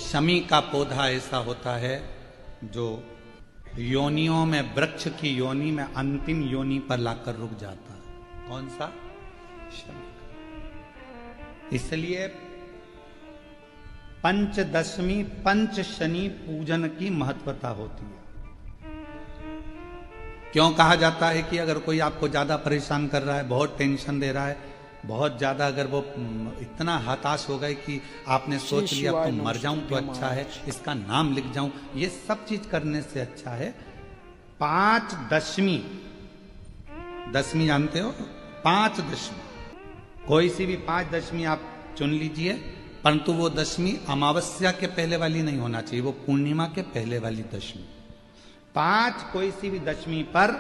शमी का पौधा ऐसा होता है जो योनियों में, वृक्ष की योनि में अंतिम योनि पर लाकर रुक जाता है। कौन सा? शमी का। इसलिए पंचदशमी पंच शनि पूजन की महत्वता होती है। क्यों कहा जाता है कि अगर कोई आपको ज्यादा परेशान कर रहा है, बहुत टेंशन दे रहा है, बहुत ज्यादा अगर वो इतना हताश हो गए कि आपने सोच लिया तो मर जाऊं तो अच्छा है, इसका नाम लिख जाऊं, ये सब चीज करने से अच्छा है पांच दशमी। दशमी जानते हो? पांच दशमी, कोई सी भी पांच दशमी आप चुन लीजिए, परंतु वो दशमी अमावस्या के पहले वाली नहीं होना चाहिए, वो पूर्णिमा के पहले वाली दशमी। पांच कोई सी भी दशमी पर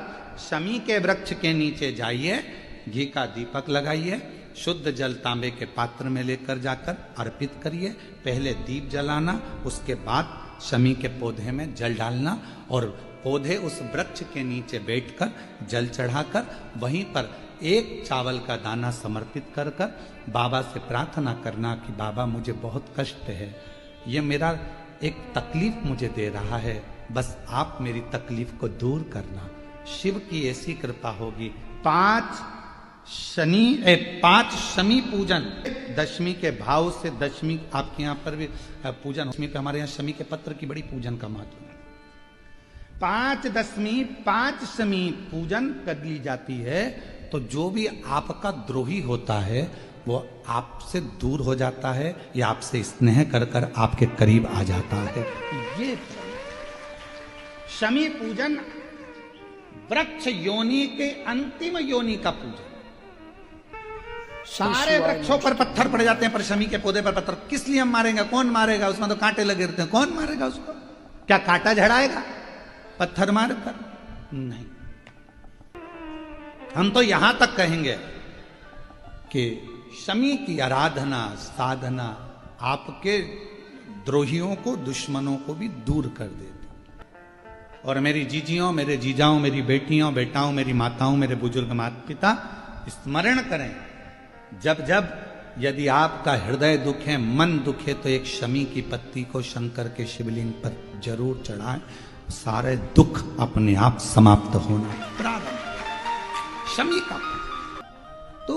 शमी के वृक्ष के नीचे जाइए, घी का दीपक लगाइए, शुद्ध जल तांबे के पात्र में लेकर जाकर अर्पित करिए। पहले दीप जलाना, उसके बाद शमी के पौधे में जल डालना और पौधे उस वृक्ष के नीचे बैठकर जल चढ़ाकर वहीं पर एक चावल का दाना समर्पित कर कर बाबा से प्रार्थना करना कि बाबा मुझे बहुत कष्ट है, ये मेरा एक तकलीफ मुझे दे रहा है, बस आप मेरी तकलीफ को दूर करना। शिव की ऐसी कृपा होगी। पांच शमी पूजन, दशमी के भाव से दशमी आपके यहां पर भी पूजन, दशमी पे हमारे यहां शमी के पत्र की बड़ी पूजन का महत्व है। पांच दशमी पांच शमी पूजन कर ली जाती है तो जो भी आपका द्रोही होता है वो आपसे दूर हो जाता है या आपसे स्नेह कर कर आपके करीब आ जाता है। ये शमी पूजन वृक्ष योनि के अंतिम योनि का पूजन। सारे वृक्षों पर पत्थर पड़ जाते हैं, पर शमी के पौधे पर पत्थर किस लिए हम मारेंगे? कौन मारेगा? उसमें तो कांटे लगे रहते हैं, कौन मारेगा उसको? क्या कांटा झड़ाएगा पत्थर मारकर? नहीं। हम तो यहां तक कहेंगे कि शमी की आराधना साधना आपके द्रोहियों को, दुश्मनों को भी दूर कर देती। और मेरी जीजियों, मेरे जीजाओं, मेरी बेटियों, बेटाओं, मेरी माताओं, मेरे बुजुर्ग माता पिता स्मरण करें, जब जब यदि आपका हृदय दुखे, मन दुखे, तो एक शमी की पत्ती को शंकर के शिवलिंग पर जरूर चढ़ाएं, सारे दुख अपने आप समाप्त होना प्रारंभ। शमी का तो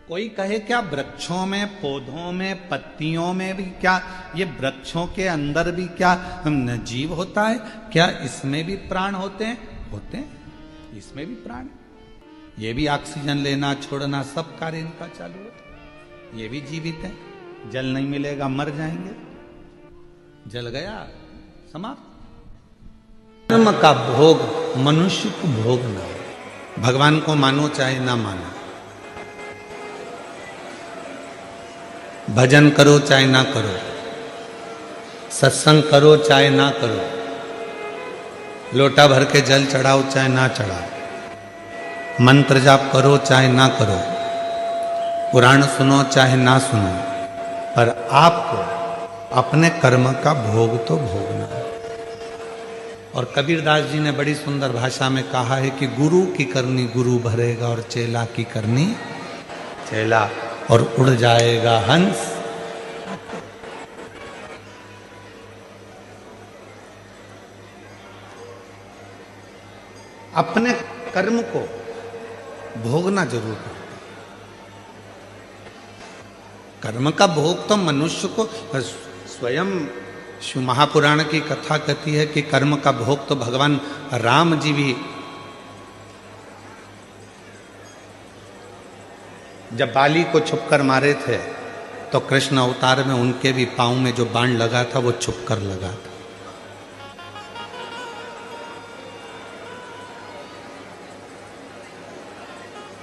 कोई कहे क्या वृक्षों में, पौधों में, पत्तियों में भी क्या, ये वृक्षों के अंदर भी क्या जीव होता है? क्या इसमें भी प्राण होते हैं? होते हैं, इसमें भी प्राण। ये भी ऑक्सीजन लेना छोड़ना सब कार्य इनका चालू है, ये भी जीवित है। जल नहीं मिलेगा मर जाएंगे, जल गया समाप्त। कर्म का भोग मनुष्य को भोगना है। भगवान को मानो चाहे ना मानो, भजन करो चाहे ना करो, सत्संग करो चाहे ना करो, लोटा भर के जल चढ़ाओ चाहे ना चढ़ाओ, मंत्र जाप करो चाहे ना करो, पुराण सुनो चाहे ना सुनो, पर आपको अपने कर्म का भोग तो भोगना है। और कबीरदास जी ने बड़ी सुंदर भाषा में कहा है कि गुरु की करनी गुरु भरेगा और चेला की करनी चेला, और उड़ जाएगा हंस। अपने कर्म को भोगना जरूर है। कर्म का भोग तो मनुष्य को स्वयं, शिव महापुराण की कथा कहती है कि कर्म का भोग तो भगवान राम जी भी, जब बाली को छुपकर मारे थे तो कृष्ण अवतार में उनके भी पांव में जो बाण लगा था वो छुपकर लगा था।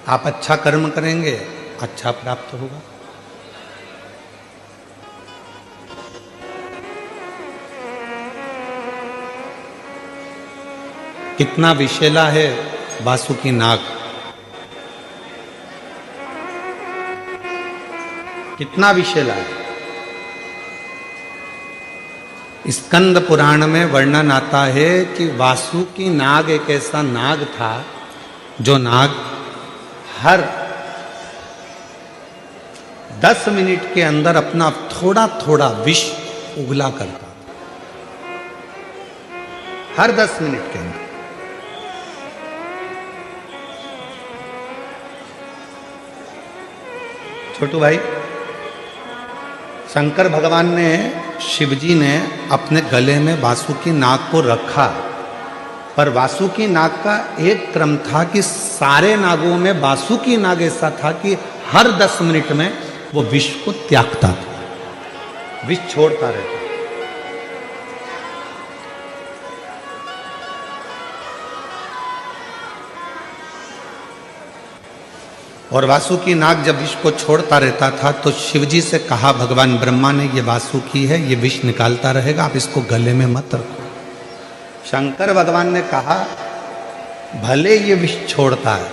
आप अच्छा कर्म करेंगे, अच्छा प्राप्त होगा। कितना विषैला है वासुकी नाग, कितना विषैला है। स्कंद पुराण में वर्णन आता है कि वासुकी नाग एक ऐसा नाग था जो नाग हर 10 मिनट के अंदर अपना थोड़ा थोड़ा विष उगला करता था, हर 10 मिनट के अंदर। छोटू भाई, शंकर भगवान ने, शिवजी ने अपने गले में वासुकी नाग को रखा, पर वासुकी नाग का एक क्रम था कि सारे नागों में वासुकी नाग ऐसा था कि हर 10 मिनट में वो विष को त्यागता था, विष छोड़ता रहता। और वासुकी नाग जब विष को छोड़ता रहता था तो शिवजी से कहा भगवान ब्रह्मा ने, ये वासुकी है, ये विष निकालता रहेगा, आप इसको गले में मत रखो। शंकर भगवान ने कहा भले ये विष छोड़ता है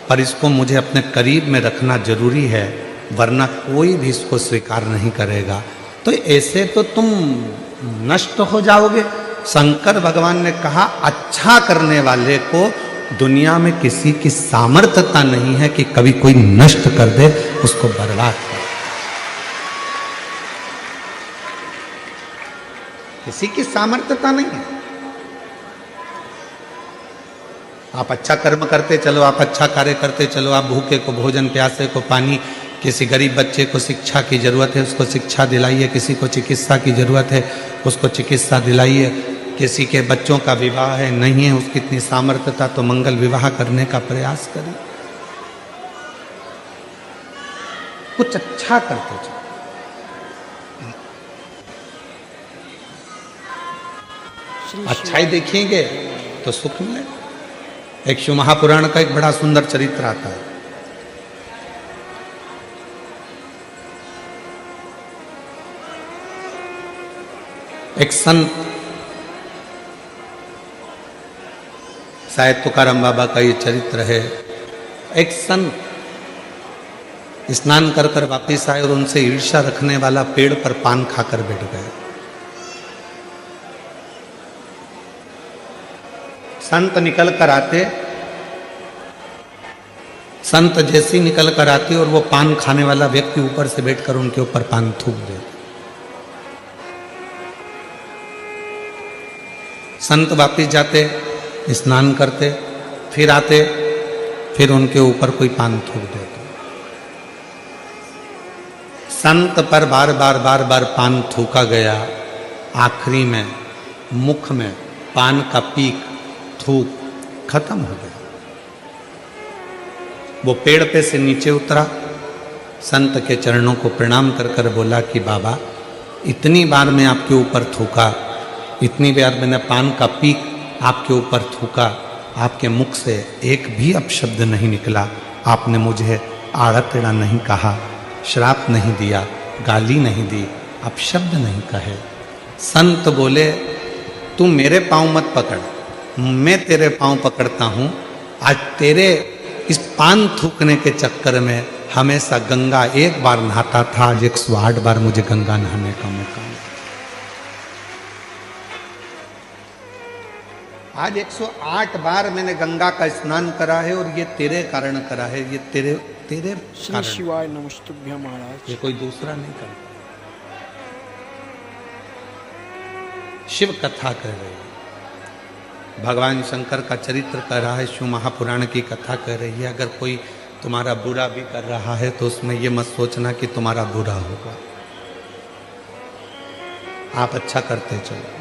पर इसको मुझे अपने करीब में रखना जरूरी है, वरना कोई भी इसको स्वीकार नहीं करेगा, तो ऐसे तो तुम नष्ट हो जाओगे। शंकर भगवान ने कहा अच्छा करने वाले को दुनिया में किसी की सामर्थ्यता नहीं है कि कभी कोई नष्ट कर दे, उसको बर्बाद कर, किसी की सामर्थ्यता नहीं है। आप अच्छा कर्म करते चलो, आप अच्छा कार्य करते चलो, आप भूखे को भोजन, प्यासे को पानी, किसी गरीब बच्चे को शिक्षा की जरूरत है उसको शिक्षा दिलाइए, किसी को चिकित्सा की जरूरत है उसको चिकित्सा दिलाइए, किसी के बच्चों का विवाह है, नहीं है उसकी इतनी सामर्थ्यता, तो मंगल विवाह करने का प्रयास करें, कुछ अच्छा करते चलो। अच्छाई देखेंगे तो सुख मिलेगा। एक शिव महापुराण का एक बड़ा सुंदर चरित्र आता है। एक संत, शायद तुकाराम बाबा का ये चरित्र है, एक संत स्नान कर कर वापिस आए और उनसे ईर्ष्या रखने वाला पेड़ पर पान खाकर बैठ गए। संत निकल कर आते, संत जैसी निकल कर आते और वो पान खाने वाला व्यक्ति ऊपर से बैठकर उनके ऊपर पान थूक देते। संत वापिस जाते, स्नान करते, फिर आते, फिर उनके ऊपर कोई पान थूक देते। संत पर बार बार बार बार पान थूका गया, आखिरी में मुख में पान का पीक, थूक खत्म हो गया। वो पेड़ पे से नीचे उतरा, संत के चरणों को प्रणाम कर कर बोला कि बाबा, इतनी बार मैं आपके ऊपर थूका, इतनी बार मैंने पान का पीक आपके ऊपर थूका, आपके मुख से एक भी अपशब्द नहीं निकला, आपने मुझे आड़ा टेढ़ा नहीं कहा, श्राप नहीं दिया, गाली नहीं दी, अपशब्द नहीं कहे। संत बोले तू मेरे पाँव मत पकड़, मैं तेरे पाँव पकड़ता हूँ। आज तेरे इस पान थूकने के चक्कर में हमेशा गंगा एक बार नहाता था, आज 108 बार मुझे गंगा नहाने का मौका मिला। आज 108 बार मैंने गंगा का स्नान करा है और ये तेरे कारण करा है, ये तेरे श्री शिवाय नमस्तुभ्यं महाराज। ये कोई दूसरा नहीं करता। शिव कथा कह रही है, भगवान शंकर का चरित्र कह रहा है, शिव महापुराण की कथा कह रही है। अगर कोई तुम्हारा बुरा भी कर रहा है तो उसमें ये मत सोचना कि तुम्हारा बुरा होगा, आप अच्छा करते चलो।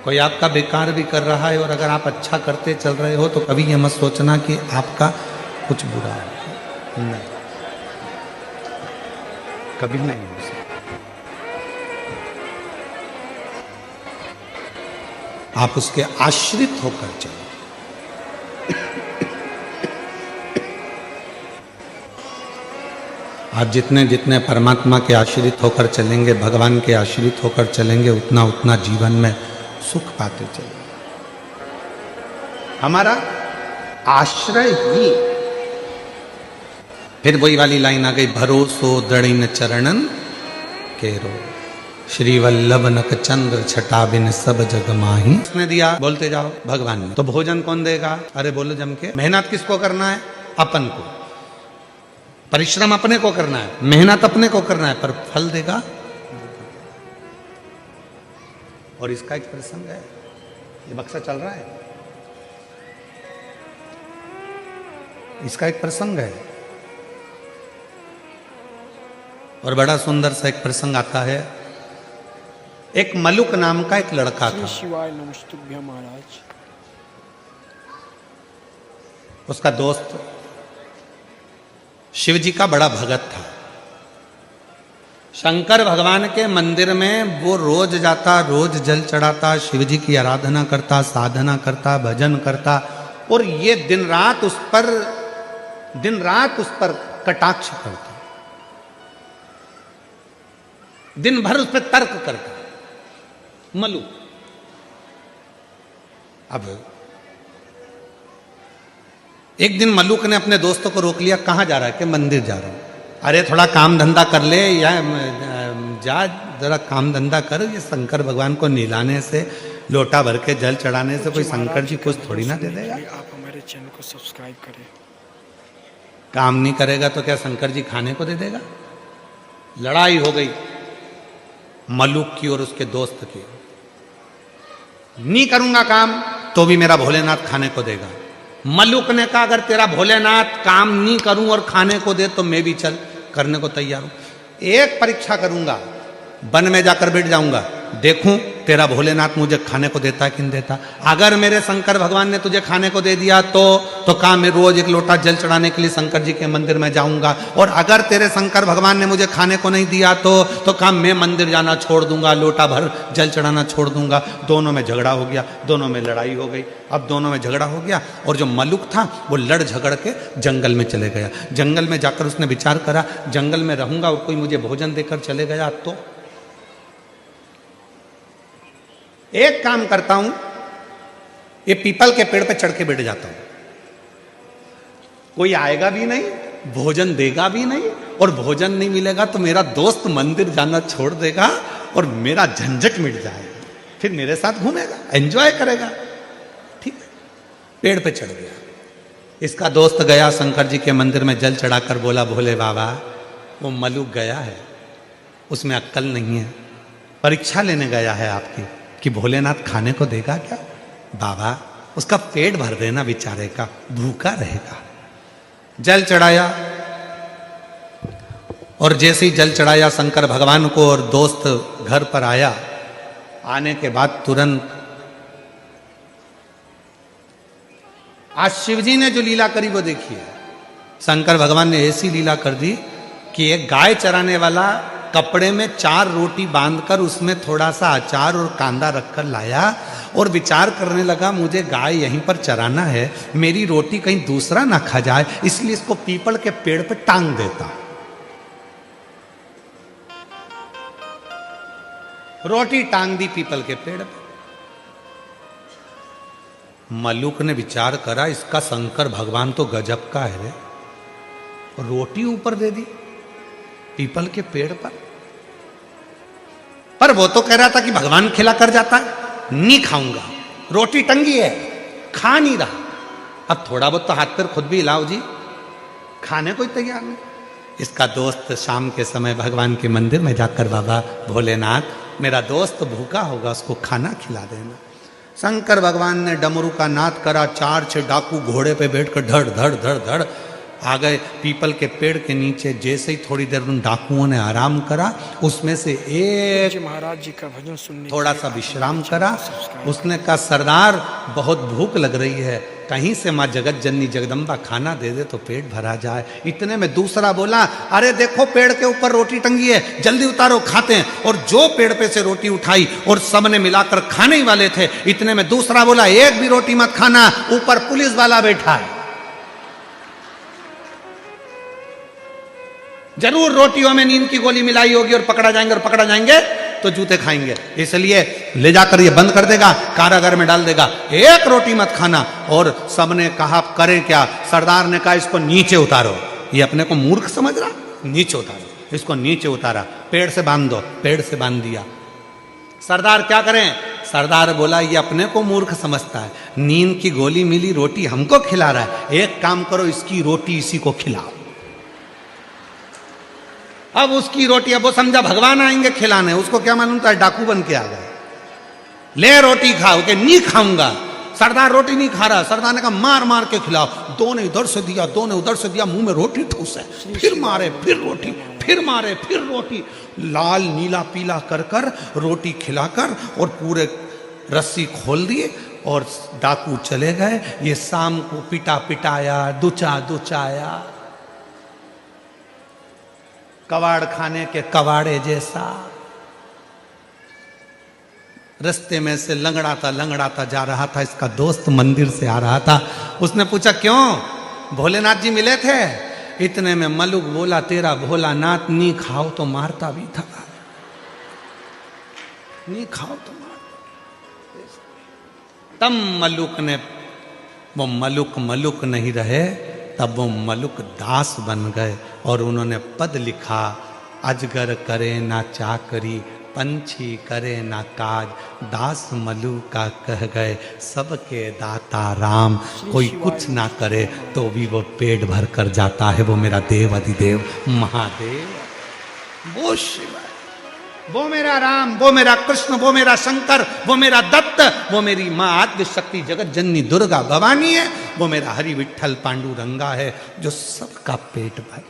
कोई आपका बेकार भी कर रहा है और अगर आप अच्छा करते चल रहे हो तो कभी ये मत सोचना कि आपका कुछ बुरा है, नहीं, कभी नहीं हो सकता। आप उसके आश्रित होकर चलो। आप जितने जितने परमात्मा के आश्रित होकर चलेंगे, भगवान के आश्रित होकर चलेंगे, उतना उतना जीवन में सुख पाते चलेंगे। हमारा आश्रय ही, फिर वही वाली लाइन आ गई, भरोसो दृढ़ चरणन केरो, श्री वल्लभ नक चंद्र छटा बिन सब जग माही। उसने दिया, बोलते जाओ भगवान ने। तो भोजन कौन देगा? अरे बोलो जम के, मेहनत किसको करना है? अपन को। परिश्रम अपने को करना है, मेहनत अपने को करना है, पर फल देगा। और इसका एक प्रसंग है, ये बक्सा चल रहा है, इसका एक प्रसंग है और बड़ा सुंदर सा एक प्रसंग आता है। एक मलुक नाम का एक लड़का श्री था, शिवाय नमस्तुभ्यं महाराज। उसका दोस्त शिव जी का बड़ा भगत था। शंकर भगवान के मंदिर में वो रोज जाता, रोज जल चढ़ाता, शिव जी की आराधना करता, साधना करता, भजन करता, और ये दिन रात उस पर कटाक्ष करता, दिन भर उस पर तर्क करता मलु। अब एक दिन मलुक ने अपने दोस्तों को रोक लिया, कहां जा रहा है? कि मंदिर जा रहा हूं। अरे थोड़ा काम धंधा कर ले, या जा जरा काम धंधा कर, ये शंकर भगवान को नहलाने से, लोटा भर के जल चढ़ाने से कोई शंकर जी कुछ थोड़ी ना दे देगा। आप हमारे चैनल को सब्सक्राइब करें। काम नहीं करेगा तो क्या शंकर जी खाने को दे देगा? लड़ाई हो गई मलुक की और उसके दोस्त की। नहीं करूंगा काम तो भी मेरा भोलेनाथ खाने को देगा। मलुक ने कहा अगर तेरा भोलेनाथ काम नहीं करूं और खाने को दे तो मैं भी चल करने को तैयार हूं। एक परीक्षा करूंगा, वन में जाकर बैठ जाऊंगा, देखूं तेरा भोलेनाथ मुझे खाने को देता कि नहीं देता। अगर मेरे शंकर भगवान ने तुझे खाने को दे दिया तो काम मैं रोज एक लोटा जल चढ़ाने के लिए शंकर जी के मंदिर में जाऊंगा, और अगर तेरे शंकर भगवान ने मुझे खाने को नहीं दिया तो काम मैं मंदिर जाना छोड़ दूंगा, लोटा भर जल चढ़ाना छोड़ दूंगा। दोनों में झगड़ा हो गया, दोनों में लड़ाई हो गई। अब दोनों में झगड़ा हो गया और जो मलुक था वो लड़ झगड़ के जंगल में चले गया। जंगल में जाकर उसने विचार करा, जंगल में रहूंगा और कोई मुझे भोजन देकर चले गया तो एक काम करता हूं, ये पीपल के पेड़ पे चढ़ के बैठ जाता हूं, कोई आएगा भी नहीं, भोजन देगा भी नहीं, और भोजन नहीं मिलेगा तो मेरा दोस्त मंदिर जाना छोड़ देगा और मेरा झंझट मिट जाएगा, फिर मेरे साथ घूमेगा, एंजॉय करेगा। ठीक है, पेड़ पे चढ़ गया। इसका दोस्त गया शंकर जी के मंदिर में जल चढ़ाकर बोला, भोले बाबा वो मलुक गया है, उसमें अक्ल नहीं है, परीक्षा लेने गया है आपकी कि भोलेनाथ खाने को देगा क्या? बाबा उसका पेट भर देना बेचारे का, भूखा रहेगा। जल चढ़ाया, और जैसे ही जल चढ़ाया शंकर भगवान को और दोस्त घर पर आया, आने के बाद तुरंत आज शिव जी ने जो लीला करी वो देखिए। शंकर भगवान ने ऐसी लीला कर दी कि एक गाय चराने वाला कपड़े में 4 रोटी बांधकर उसमें थोड़ा सा अचार और कांदा रखकर लाया और विचार करने लगा, मुझे गाय यहीं पर चराना है, मेरी रोटी कहीं दूसरा ना खा जाए, इसलिए इसको पीपल के पेड़ पे टांग देता। रोटी टांग दी पीपल के पेड़ पे। मलुक ने विचार करा, इसका शंकर भगवान तो गजब का है, रोटी ऊपर दे दी पीपल के पेड़ पर वो तो कह रहा था कि भगवान खिला कर जाता है, नहीं खाऊंगा, रोटी टंगी है, खा नहीं रहा। अब थोड़ा बहुत तो हाथ पैर खुद भी हिलाओ जी, खाने को ही तैयार नहीं। इसका दोस्त शाम के समय भगवान के मंदिर में जाकर, बाबा भोलेनाथ मेरा दोस्त भूखा होगा, उसको खाना खिला देना। शंकर भगवान ने डमरू का नाद करा, 4-6 डाकू घोड़े पे बैठकर धड़ धड़ धड़ धड़ आ गए पीपल के पेड़ के नीचे। जैसे ही थोड़ी देर उन डाकुओं ने आराम करा, उसमें से एक महाराज जी का भजन सुनने थोड़ा सा विश्राम करा। उसने कहा, सरदार बहुत भूख लग रही है, कहीं से माँ जगत जननी जगदम्बा खाना दे दे तो पेट भरा जाए। इतने में दूसरा बोला, अरे देखो पेड़ के ऊपर रोटी टंगी है, जल्दी उतारो खाते हैं। और जो पेड़ पे से रोटी उठाई और सबने मिलाकर खाने ही वाले थे। इतने में दूसरा बोला, एक भी रोटी मत खाना, ऊपर पुलिस वाला बैठा है, जरूर रोटियों में नींद की गोली मिलाई होगी और पकड़ा जाएंगे तो जूते खाएंगे, इसलिए ले जाकर ये बंद कर देगा, कारागार में डाल देगा, एक रोटी मत खाना। और सबने कहा करें क्या? सरदार ने कहा इसको नीचे उतारो। ये अपने को मूर्ख समझ रहा, नीचे उतारो, इसको नीचे उतारा, पेड़ से बांध दो, पेड़ से बांध दिया। सरदार क्या करें? सरदार बोला, ये अपने को मूर्ख समझता है, नींद की गोली मिली, रोटी हमको खिला रहा है, एक काम करो इसकी रोटी इसी को खिलाओ। अब उसकी रोटी, अब वो समझा भगवान आएंगे खिलाने, उसको क्या मालूम था डाकू बन के आ गए। ले रोटी खाओ, के नहीं खाऊंगा। सरदार रोटी नहीं खा रहा, सरदार ने कहा मार मार के खिलाओ। दो ने इधर से दिया, दो ने उधर से दिया, मुंह में रोटी ठूस है, फिर मारे फिर रोटी, फिर मारे फिर रोटी, लाल नीला पीला कर कर रोटी खिलाकर और पूरे रस्सी खोल दिए और डाकू चले गए। ये शाम को पिटा पिटाया, दुचा दुचाया, कबाड़ खाने के कबाड़े जैसा। रास्ते में से लंगड़ाता जा रहा था, इसका दोस्त मंदिर से आ रहा था। उसने पूछा क्यों भोलेनाथ जी मिले थे? इतने में मलुक बोला तेरा भोलानाथ नहीं खाओ तो मारता भी था, नहीं खाओ तो मारता। तब मलुक ने, वो मलुक नहीं रहे, तब वो मलुक दास बन गए और उन्होंने पद लिखा, अजगर करे ना चाकरी, पंछी करे ना काज, दास मलु का कह गए, सबके दाता राम। कोई कुछ ना करे तो भी वो पेट भर कर जाता है, वो मेरा देव अधिदेव महादेव, वो शिव, वो मेरा राम, वो मेरा कृष्ण, वो मेरा शंकर, वो मेरा दत्त, वो मेरी माँ आद्य शक्ति जगत जननी दुर्गा भवानी है, वो मेरा हरि विठल पांडुरंगा है जो सबका पेट भर